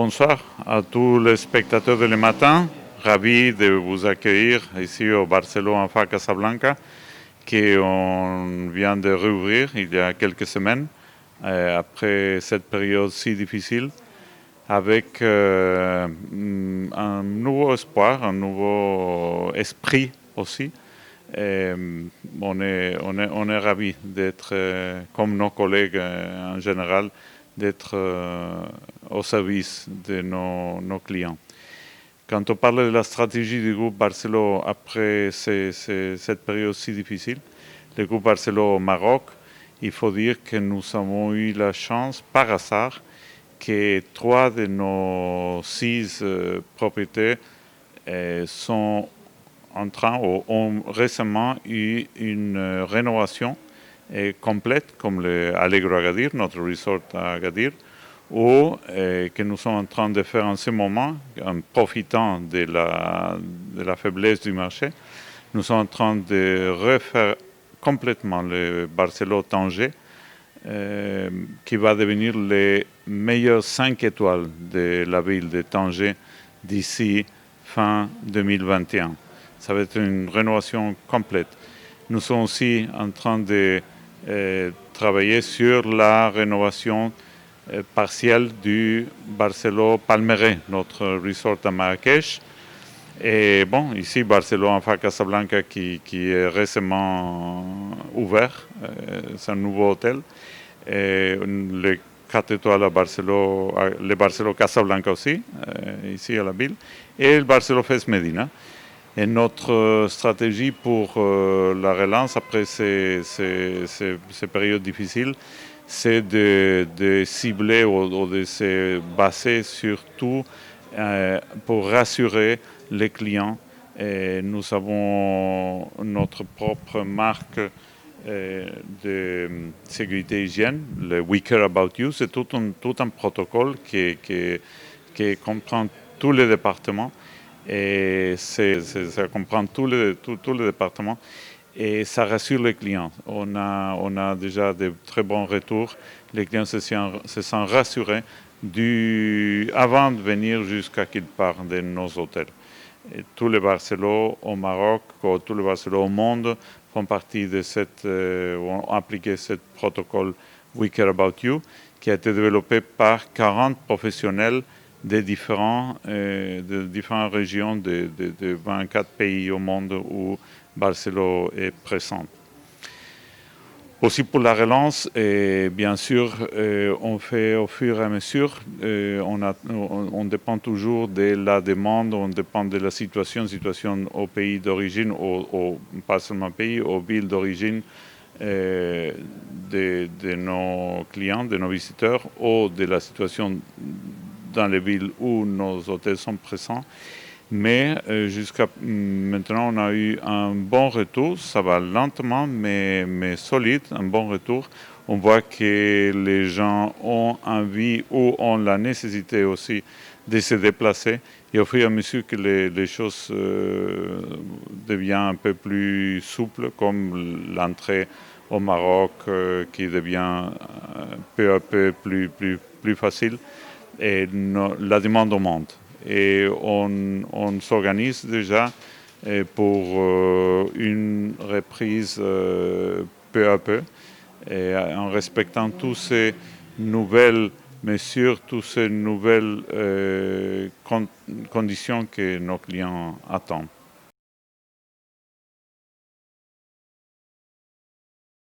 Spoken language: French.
bonsoir à tous les spectateurs de Le Matin. Ravi de vous accueillir ici au Barceló Amfa Casablanca, qu'on vient de rouvrir il y a quelques semaines, après cette période si difficile, avec un nouveau espoir, un nouveau esprit aussi. Et on est ravis d'être, comme nos collègues en général, d'être au service de nos clients. Quand on parle de la stratégie du groupe Barceló après cette période si difficile, le groupe Barceló au Maroc, il faut dire que nous avons eu la chance, par hasard, que 3 de nos 6 propriétés sont en train ou ont récemment eu une rénovation complète, comme le Allegro Agadir, notre resort à Agadir, ou que nous sommes en train de faire en ce moment, en profitant de la faiblesse du marché. Nous sommes en train de refaire complètement le Barceló Tanger, qui va devenir les meilleurs 5 étoiles de la ville de Tanger d'ici fin 2021. Ça va être une rénovation complète. Nous sommes aussi en train de travailler sur la rénovation partielle du Barceló Palmeret, notre resort à Marrakech. Et bon, ici, Barceló Amfa Casablanca qui est récemment ouvert. C'est un nouveau hôtel. Et les 4 étoiles à Barceló, le Barceló Casablanca aussi, ici à la ville. Et le Barceló Fes Medina. Et notre stratégie pour la relance après ces périodes difficiles, c'est de cibler ou de se baser surtout pour rassurer les clients. Et nous avons notre propre marque de sécurité hygiène, le We Care About You. C'est tout un protocole qui comprend tous les départements. Et ça comprend tous les départements et ça rassure les clients. On a déjà de très bons retours. Les clients se sentent rassurés avant de venir jusqu'à qu'ils partent de nos hôtels. Et tous les Barceló au Maroc, tous les Barceló au monde font partie de ont appliqué ce protocole We Care About You qui a été développé par 40 professionnels de différentes régions de 24 pays au monde où Barceló est présent. Aussi pour la relance, bien sûr, on fait au fur et à mesure. On dépend toujours de la demande, on dépend de la situation au pays d'origine, pas seulement pays, aux villes d'origine de nos clients, de nos visiteurs, ou de la situation dans les villes où nos hôtels sont présents. Mais jusqu'à maintenant, on a eu un bon retour. Ça va lentement, mais solide, un bon retour. On voit que les gens ont envie ou ont la nécessité aussi de se déplacer. Et au fur et à mesure que les choses deviennent un peu plus souples, comme l'entrée au Maroc qui devient peu à peu plus facile, et la demande augmente. Et on s'organise déjà pour une reprise peu à peu, et en respectant toutes ces nouvelles mesures, toutes ces nouvelles conditions que nos clients attendent.